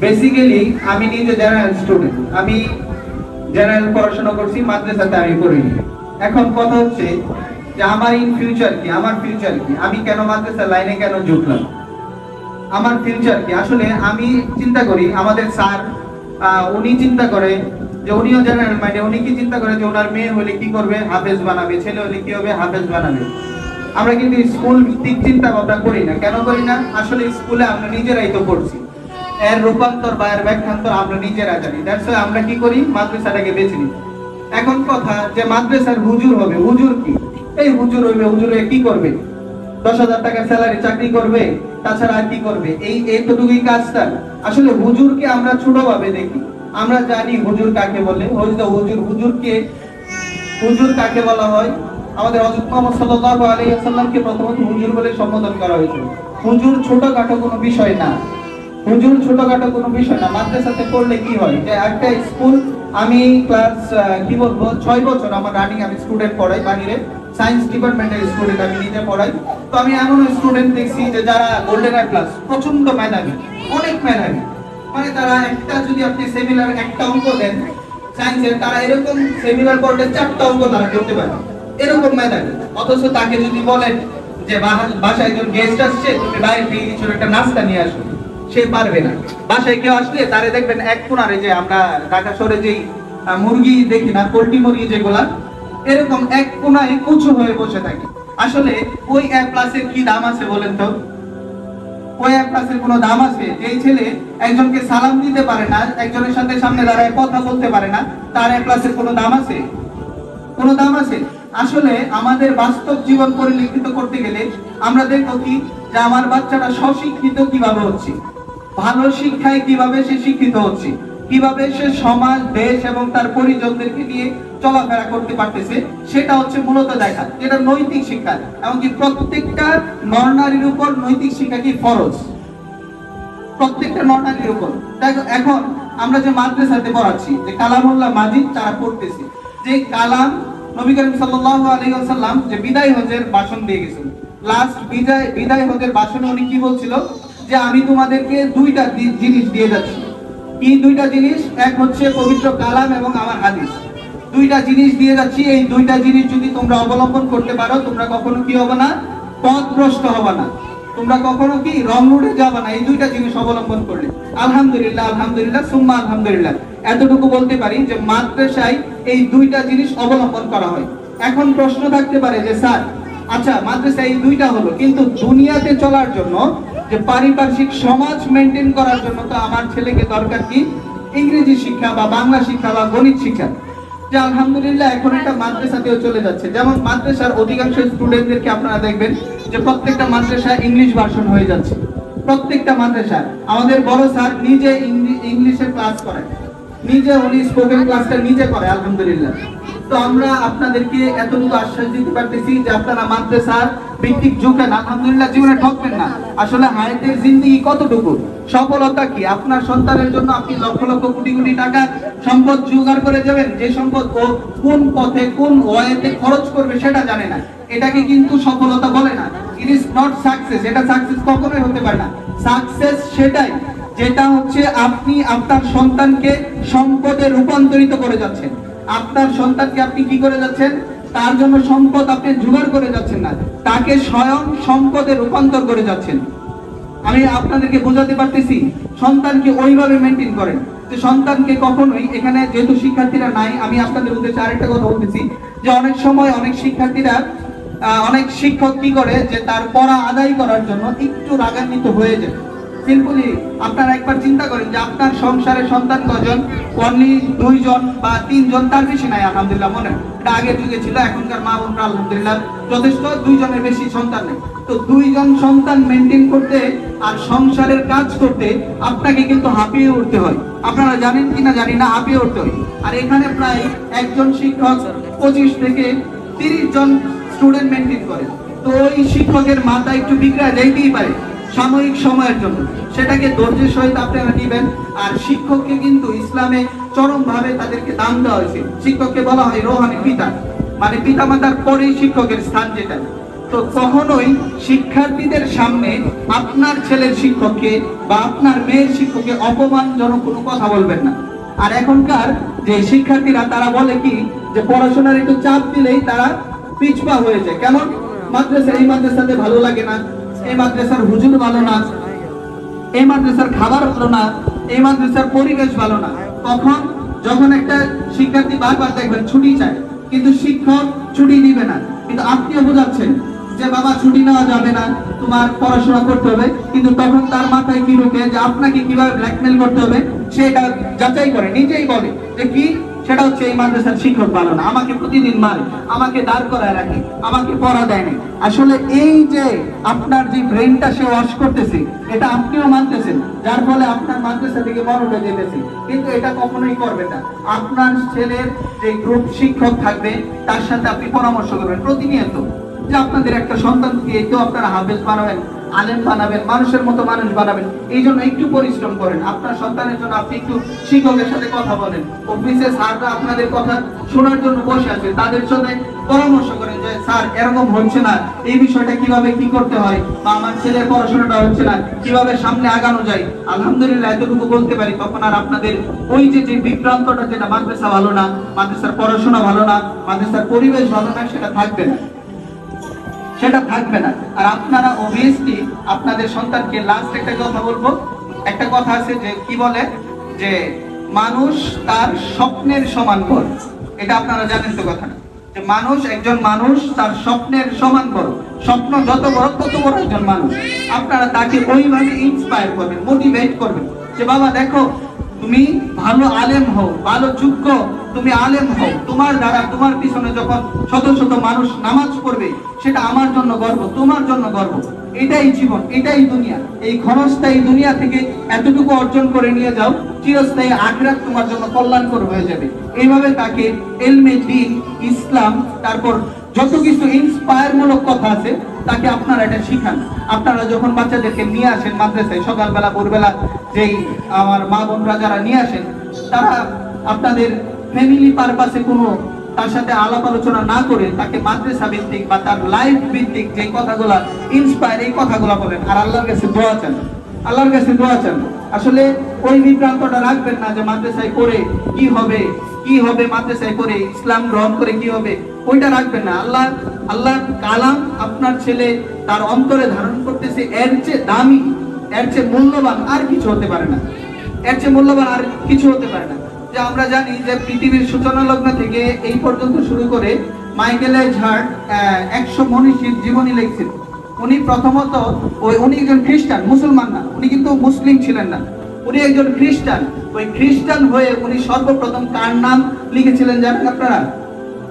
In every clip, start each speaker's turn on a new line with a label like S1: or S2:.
S1: Basically আমি নিজে general student, আমি জেনারেল পড়াশোনা করছি, মাদ্রাসাতে আমি পড়িনি। এখন কথা হচ্ছে যে আমার ইন ফিউচার কি, আমার ফিউচার কি, আমি কেন মাদ্রাসা লাইনে কেন ঢুকলাম, আমার ফিউচার কি। আসলে আমি চিন্তা করি আমাদের স্যার উনি চিন্তা করে যে উনিও জেনারেল মাইন্ডে, উনি কি চিন্তা করে যে ওনার মেয়ে হলে কি করবে, হাফেজ বানাবে, ছেলে হলে কি হবে, হাফেজ বানাবে। আমরা কিন্তু স্কুল ভিত্তিক চিন্তা ভাবনা করি না। কেন করি না? আসলে স্কুলে আমরা নিজেরাই তো পড়ছি, এর রূপান্তর বা এর ব্যাখ্যান্তর আমরা নিজেরা জানি। দ্যাটস ওয়াই আমরা কি করি, মাদ্রাসাটাকে বেছে নিই। এখন কথা যে মাদ্রাসার হুজুর হবে, হুজুর কি, এই হুজুর হইবে, হুজুরে কি করবে, 10,000 টাকা স্যালারি চাকরি করবে, তাছাড়া আর কি করবে, এই এতটুকুই কাজটা। আসলে হুজুরকে আমরা ছোটভাবে দেখি, আমরা জানি হুজুর কাকে বলে, হুজুর কাকে বলা হয়। আমাদের হযরত মুহাম্মদ সাল্লাল্লাহু আলাইহি ওয়াসাল্লামকে প্রথমত হুজুর বলে সম্বোধন করা হয়েছিল। হুজুর ছোটখাটো কোনো বিষয় না, হুজুর ছোটখাটো কোনো বিষয় না। মাদ্রাসাতে পড়লে কি হয় যে একটা স্কুল, আমি ক্লাস কি বলবো 6 বছর আমার রানিং আমি স্টুডেন্ট পড়াই, বাহিরে সায়েন্স ডিপার্টমেন্টের স্টুডেন্ট আমি নিজে পড়াই। তো আমি এমন স্টুডেন্ট দেখছি যে যারা গোল্ডেন এ প্লাস, প্রচন্ড মেধাবী, অনেক মেধাবী, মানে তারা একটা যদি আপনি সেমিনার একটা অঙ্ক দেন সায়েন্সের, তারা এরকম সেমিনার করলে 4টা অঙ্ক তারা করতে পারে, এরকম মেধাবী। অথচ তাকে যদি বলেন যে বাসায় একজন গেস্ট আসছে, তুমি বাইরে থেকে কিছু একটা নাস্তা নিয়ে আসো, সে পারবে না। বাসায় কেউ আসলে তারে দেখবেন এক কোণারে, যে আমরা ঢাকা শহরে যেই মুরগি দেখি না, পোল্ট্রি মুরগি যেগুলা, এরকম এক কোণায় কুচু হয়ে বসে থাকে। আসলে ওই এ প্লাসের কি দাম আছে বলেন তো? ওই এ প্লাসের কোনো দাম আছে? যেই ছেলে একজনকে সালাম দিতে পারে না, একজনের সাথে সামনে দাঁড়ায় কথা বলতে পারে না, তার এ প্লাসের কোনো দাম আছে? কোনো দাম আছে? আসলে আমাদের বাস্তব জীবন পরিলক্ষিত করতে গেলে আমরা দেখো কি, যে আমার বাচ্চাটা স্বশিক্ষিত কিভাবে হচ্ছে, ভালো শিক্ষায় কিভাবে সে শিক্ষিত হচ্ছে, কিভাবে সে সমাজ, দেশ এবং তার পরিজনদেরকে নিয়ে চলাফেরা করতে পারতেছে, সেটা হচ্ছে মূলত দেখা, যেটা নৈতিক শিক্ষা। এমনকি প্রত্যেকটা নর-নারীর উপর নৈতিক শিক্ষা কি ফরজ, প্রত্যেকটা নর-নারীর উপর। এখন আমরা যে মাদ্রাসাতে পড়াচ্ছি, যে কালামুল্লাহ মাজিদ তারা পড়তেছে, যে কালাম নবী করিম সাল্লাল্লাহু আলাইহি ওয়াসাল্লাম যে বিদায় হজের ভাষণ দিয়ে গেছেন, লাস্ট বিদায় হজের ভাষণে উনি কি বলছিল, যে আমি তোমাদেরকে দুইটা জিনিস দিয়ে যাচ্ছি। কি দুইটা জিনিস? এক হচ্ছে পবিত্র কালাম এবং আমার হাদিস, দুইটা জিনিস দিয়ে যাচ্ছি। এই দুইটা জিনিস যদি তোমরা অবলম্বন করতে পারো, তোমরা কখনো কি হবে না, পথভ্রষ্ট হবে না, তোমরা কখনো কি রং রুটে যাবে না, এই দুইটা জিনিস অবলম্বন করলে। আলহামদুলিল্লাহ, আলহামদুলিল্লাহ, সুম্মা আলহামদুলিল্লাহ, এতটুকু বলতে পারি যে মাদ্রাসায় এই দুইটা জিনিস অবলম্বন করা হয়। এখন প্রশ্ন থাকতে পারে যে স্যার, আচ্ছা মাদ্রাসায় এই দুইটা হলো, কিন্তু দুনিয়াতে চলার জন্য, যে পারিপার্শ্বিক সমাজ মেনটেন করার জন্য তো আমার ছেলেকে দরকার কি, ইংরেজি শিক্ষা বা বাংলা শিক্ষা বা গণিত শিক্ষা। যে আলহামদুলিল্লাহ এখন একটা মাদ্রাসাতেও চলে যাচ্ছে। যেমন মাদ্রাসার অধিকাংশ স্টুডেন্টদেরকে আপনারা দেখবেন যে প্রত্যেকটা মাদ্রাসা ইংলিশ ভার্সন হয়ে যাচ্ছে, প্রত্যেকটা মাদ্রাসা। আমাদের বড় স্যার নিজে ইংলিশের ক্লাস করেন, নিজে উনি স্পোকেন ক্লাসটা নিজে করে, আলহামদুলিল্লাহ। তো আমরা আপনাদেরকে এতটুকু আশ্বাস দিতে পারতেছি যে আপনারা মাদ্রাসার ভিত্তিক ঝুঁকেন, আলহামদুলিল্লাহ, জীবনে ঠকবেন না। আসলে হায়াতের জিন্দেগি কতটুকু, সফলতা কি, আপনার সন্তানের জন্য আপনি লক্ষ লক্ষ কোটি কোটি টাকা সম্পদ জোগাড় করে যাবেন, যে সম্পদ ও কোন পথে কোন ওয়েতে খরচ করবে সেটা জানে না, এটাকে কিন্তু সফলতা বলে না। ইট ইজ নট সাকসেস, এটা সাকসেস কখনোই হতে পারে না। সাকসেস সেটাই যেটা হচ্ছে আপনি আপনার সন্তানকে সম্পদে রূপান্তরিত করে যাচ্ছেন, আপনার সন্তানকে আপনি কি করে যাচ্ছেন, তার জন্য সম্পদ আপনি জোগাড় করে যাচ্ছেন না, তাকে স্বয়ং সম্পদে রূপান্তর করে যাচ্ছেন। আমি আপনাদেরকে বোঝাতে পারতেছি, সন্তানকে ওইভাবে মেনটেন করেন যে সন্তানকে কখনোই, এখানে যেহেতু শিক্ষার্থীরা নাই, আমি আপনাদের উদ্দেশ্যে আরেকটা কথা বলতেছি, যে অনেক সময় অনেক শিক্ষার্থীরা, অনেক শিক্ষক কি করে, যে তার পড়া আদায় করার জন্য একটু রাগান্বিত হয়ে যায়। সিম্পলি আপনারা একবার চিন্তা করেন যে আপনার সংসারে সন্তান কজন, অনলি 2 জন বা 3 জন, তার বেশি নাই, আলহামদুলিল্লাহ। মনে এটা আগের যুগে ছিল, এখনকার মা বোনরা আলহামদুলিল্লাহ যথেষ্ট, 2 জনের বেশি সন্তান নেই। তো 2 জন সন্তান মেনটেন করতে আর সংসারের কাজ করতে আপনাকে কিন্তু হাঁপিয়ে উঠতে হয়। আপনারা জানেন কিনা জানি না, হাঁপিয়ে উঠতে হয়। আর এখানে প্রায় একজন শিক্ষক 25 থেকে 30 জন স্টুডেন্ট মেনটেন করে। তো ওই শিক্ষকের মাথা একটু বিগড়া যাইতেই পারে সাময়িক সময়ের জন্য, সেটাকে ধৈর্যের সহিত আপনারা নেবেন। আর শিক্ষককে কিন্তু ইসলামে চরম ভাবে তাদেরকে দাম দেওয়া হয়েছে। শিক্ষককে বলা হয় রোহানি পিতা, মানে পিতা মাতার পরেই শিক্ষকের স্থান যেটা। তো কখনোই শিক্ষার্থীদের সামনে আপনার ছেলের শিক্ষককে বা আপনার মেয়ের শিক্ষককে অপমানজনক কোনো কথা বলবেন না। আর এখনকার যে শিক্ষার্থীরা তারা বলে কি যে পড়াশোনার একটু চাপ দিলেই তারা পিছপা হয়ে যায়। কেমন? এই মাদ্রাসাতে ভালো লাগে না, এই মাদ্রাসার হুজুর ভালো না, এই মাদ্রাসার খাবার ভালো না, এই মাদ্রাসার পরিবেশ ভালো না। তখন যখন একটা শিক্ষার্থী বারবার দেখবেন ছুটি চায়, কিন্তু শিক্ষক ছুটি দিবে না, কিন্তু আপনিও বোঝাচ্ছেন যে বাবা ছুটি নেওয়া যাবে না, তোমার পড়াশোনা করতে হবে, কিন্তু তখন তার মাথায় কি ঢোকে যে আপনাকে কিভাবে ব্ল্যাকমেল করতে হবে সেটা যাচাই করে, নিজেই বলে যে কি, সেটা হচ্ছে এই মাদ্রাসার শিক্ষক ভালো না, আমাকে প্রতিদিন মারে, আমাকে দাঁড় করায় রাখে, আমাকে পড়া দেয় না। আসলে এই যে আপনার যে ব্রেনটা সে ওয়াশ করতেছে, এটা আপনিও মানতেছেন, যার ফলে আপনার মাদ্রাসা থেকে বড় হয়ে যেতেছে। কিন্তু এটা কখনোই করবেন না। আপনার ছেলের যে গ্রুপ শিক্ষক থাকবে তার সাথে আপনি পরামর্শ করবেন প্রতিনিয়ত, যে আপনাদের একটা সন্তানকে তো আপনারা হাফেজ বানাবেন, আলেম বানাবেন, মানুষের মতো মানুষ বানাবেন, এই জন্য একটু পরিশ্রম করেন। আপনার সন্তানের জন্য আপনি একটু শিক্ষকের সাথে কথা বলেন, অফিসে স্যাররা আপনাদের কথা শোনার জন্য বসে আছে, তাদের সাথে পরামর্শ করেন যে স্যার এরকম হচ্ছে না, এই বিষয়টা কিভাবে কি করতে হয়, বা আমার ছেলের পড়াশোনাটা হচ্ছে না, কিভাবে সামনে আগানো যায়। আলহামদুলিল্লাহ এতটুকু বলতে পারি, তখন আর আপনাদের ওই যে বিভ্রান্তটা, যেটা মাদ্রাসা ভালো না, মাদ্রাসার পড়াশোনা ভালো না, মাদ্রাসার পরিবেশ ভালো না, সেটা থাকবে না, সেটা থাকবে না। আর আপনারা অবভিয়াসলি আপনাদের সন্তানকে, লাস্ট একটা কথা বলবো, একটা কথা আছে যে কি বলে যে মানুষ তার স্বপ্নের সমান বড়। এটা আপনারা জানেন তো কথাটা, যে মানুষ, একজন মানুষ তার স্বপ্নের সমান বড়, স্বপ্ন যত বড় তত বড় একজন মানুষ। আপনারা তাকে ওইভাবে ইন্সপায়ার করবেন, মোটিভেট করবেন যে বাবা দেখো তুমি ভালো আলেম হও, ভালো যোগ্য তুমি আলেম হও, তোমার দ্বারা তোমার পিছনে যখন শত শত মানুষ নামাজ পড়বে সেটা আমার জন্য গর্ব, তোমার জন্য গর্ব। এটাই জীবন, এটাই দুনিয়া। এই ক্ষণস্থায়ী দুনিয়া থেকে এতটুকু অর্জন করে নিয়ে যাও, চিরস্থায়ী আখিরাত তোমার জন্য কল্যাণকর হয়ে যাবে। এইভাবে তাকে ইলমে দ্বীন, ইসলাম, তারপর যত কিছু ইন্সপায়ার মূলক কথা আছে তাকে আপনারা এটা শিখান। আপনারা যখন বাচ্চাদেরকে নিয়ে আসেন মাদ্রাসায়, সকালবেলা ভোরবেলা যেই আমার মা বোনরা যারা নিয়ে আসেন, তারা আপনাদের ফ্যামিলি পারপাসে কোনো তার সাথে আলাপ আলোচনা না করে তাকে মাদ্রাসা ভিত্তিক বা তার লাইফ ভিত্তিক যে কথাগুলা ইন্সপায়ার, এই কথাগুলা বলেন। আর আল্লাহর কাছে দোয়া চান, আল্লাহর কাছে দোয়া চান। আসলে ওই বিভ্রান্তটা রাখবেন না যে মাদ্রাসায় করে কি হবে, কি হবে, মাদ্রাসায় করে ইসলাম গ্রহণ করে কি হবে, ওইটা রাখবেন না। আল্লাহ কালাম আপনার ছেলে তার অন্তরে ধারণ করতেছে, এর চেয়ে দামি, এর চেয়ে মূল্যবান আর কিছু হতে পারে না, এর চেয়ে মূল্যবান আর কিছু হতে পারে না। যে আমরা জানি যে পৃথিবীর সূচনা লগ্ন থেকে এই পর্যন্ত শুরু করে মাইকেল হার্ট 100 মনীষীর জীবনী লিখছেন। উনি প্রথমত উনি একজন খ্রিস্টান, মুসলমান না, উনি কিন্তু মুসলিম ছিলেন না, উনি একজন খ্রিস্টান। ওই খ্রিস্টান হয়ে উনি সর্বপ্রথম কার নাম লিখেছিলেন জানেন আপনারা?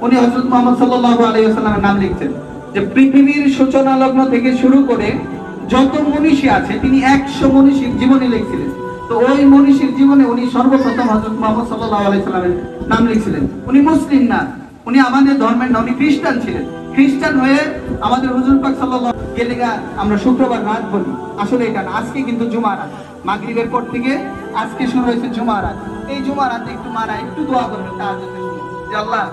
S1: উনি হযরত মুহাম্মদ সাল্লাল্লাহু আলাইহি ওয়াসাল্লামের নাম লিখছেন। যে পৃথিবীর সূচনা লগ্ন থেকে শুরু করে যত মনীষী আছে তিনি 100 মনীষীর জীবনী লিখছিলেন। তো ওই মনীষীর জীবনে উনি সর্বপ্রথম হযরত মুহাম্মদ সাল্লাল্লাহু আলাইহি ওয়াসাল্লামের নাম লিখছিলেন। উনি মুসলিম না, উনি আমাদের ধর্মের না, উনি খ্রিস্টান ছিলেন। খ্রিস্টান হয়ে আমাদের হুজুর পাক সাল্লাল্লাহু আলাইহি ওয়াসাল্লাম আমরা শুক্রবার রাত বলি, আসলে এটা না, আজকে কিন্তু জুমার রাত, মাগরিবের পর থেকে আজকে শুরু হয়েছে জুমার রাত। এই জুমার রাতে একটু মারা একটু দোয়া করবেন তাহাজ্জুদের সময়, যে আল্লাহ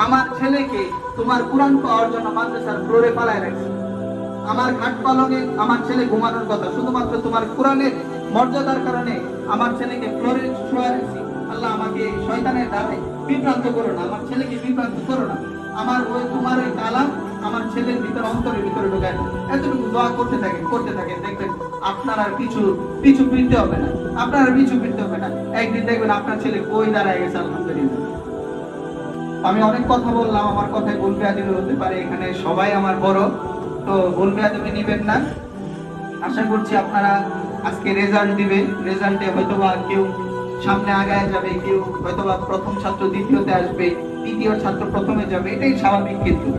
S1: আমার ছেলেকে তোমার কুরআন পাওয়ার জন্য মাদ্রাসার ফ্লোরে পালায় রাখছে, আমার খাট পালঙে আমার ছেলে ঘুমানোর কথা, শুধুমাত্র তোমার কোরআনের মর্যাদার কারণে আমার ছেলেকে ফ্লোরে শোয়া রাখছি। আল্লাহ আমাকে শয়তানের দ্বারাই বিভ্রান্ত করো না, আমার ছেলেকে বিভ্রান্ত করো না, আমার ওই তোমার ওই কালাম আমার ছেলের ভিতরে, অন্তরের ভিতরে ঢোকায়। এতটুকু দোয়া করতে থাকেন, দেখবেন আপনার আর পিছু ফিরতে হবে না, আপনার আর পিছু ফিরতে হবে না। একদিন দেখবেন আপনার ছেলে কই দাঁড়ায় গেছে। আলহামদুলিল্লাহ। আমি অনেক কথা বললাম, আমার কথায় ভুল বেয়াদবি হতে পারে, এখানে সবাই আমার বড়, তো ভুল বেয়াদবি নিবেন না। আশা করছি আপনারা আজকে রেজাল্ট দিবে, রেজাল্টে হয়তোবা কেউ সামনে আগায় যাবে, কেউ হয়তোবা প্রথম ছাত্র দ্বিতীয়তে আসবে, তৃতীয় ছাত্র প্রথমে যাবে, এটাই স্বাভাবিক। কিন্তু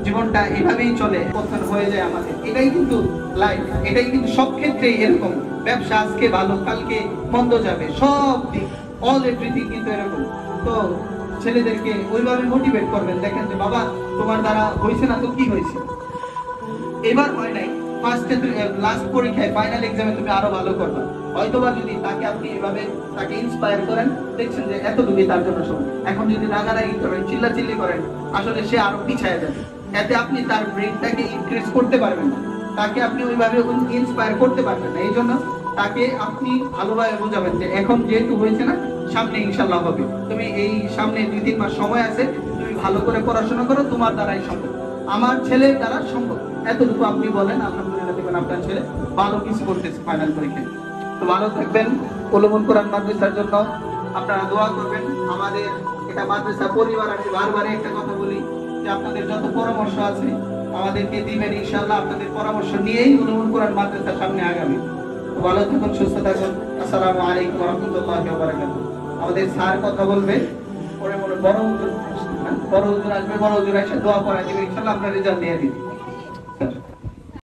S1: জীবনটা এভাবেই চলে, পতন হয়ে যায় আমাদের, এটাই কিন্তু লাইফ, এটাই কিন্তু সব ক্ষেত্রেই এরকম। ব্যবসা আজকে ভালো, কালকে মন্দ যাবে, সব দিক, অল এভরিথিং কিন্তু এরকম। তো ছেলেদেরকে ওইভাবে মোটিভেট করবেন, দেখেন যে বাবা তোমার দ্বারা হয়েছে না তো কি হয়েছে, এবার হয় নাই, ফার্স্টে লাস্ট পরীক্ষায় ফাইনাল এক্সামে তুমি আরো ভালো করবে। হয়তোবা যদি তাকে আপনি এভাবে তাকে ইন্সপায়ার করেন, দেখছেন যে এতটুকুই তার জন্য সময়। এখন যদি রাগারাগি করেন, চিল্লাচিল্লি করেন, আসলে সে আরো পিছায় যাবে। এতে আপনি তার ব্রেনটাকে ইনক্রিজ করতে পারবেন না, তাকে আপনি ওইভাবে ইন্সপায়ার করতে পারবেন না। এই জন্য তাকে আপনি ভালোভাবে বোঝাবেন যে এখন যেহেতু হয়েছে না, সামনে ইনশাল্লাহ হবে, তুমি এই সামনে 2-3 মাস সময় আছে, তুমি ভালো করে পড়াশোনা করো, তোমার দ্বারাই সম্ভব, আমার ছেলের দ্বারা সম্ভব, এতটুকু আপনি বলেন। আলহামদুলিল্লাহ, দেখবেন আপনার ছেলে ভালো কিছু করতেছে ফাইনাল পরীক্ষায়। তো ভালো থাকবেন। উলুমুল কোরআন মাদ্রাসার জন্য আপনারা দোয়া করবেন। আমাদের এটা মাদ্রাসা পরিবার, আমি বারবার একটা কথা বলি যে আপনাদের যত পরামর্শ আছে আমাদেরকে দিবেন, ইনশাআল্লাহ আপনাদের পরামর্শ নিয়েই উলুমুল কোরআন মাদ্রাসার সামনে আগামী। তো ভালো থাকুন, সুস্থ থাকুন। আসসালামু আলাইকুম ওয়া রাহমাতুল্লাহি ওয়া বারাকাতুহু। আমাদের স্যার কথা বলবে, পরে বড় হুজুর আসবে, বড় হুজুর এসে দোয়া করা দিবে, ইনশাআল্লাহ আপনার রেজাল্ট দিয়ে দিবে।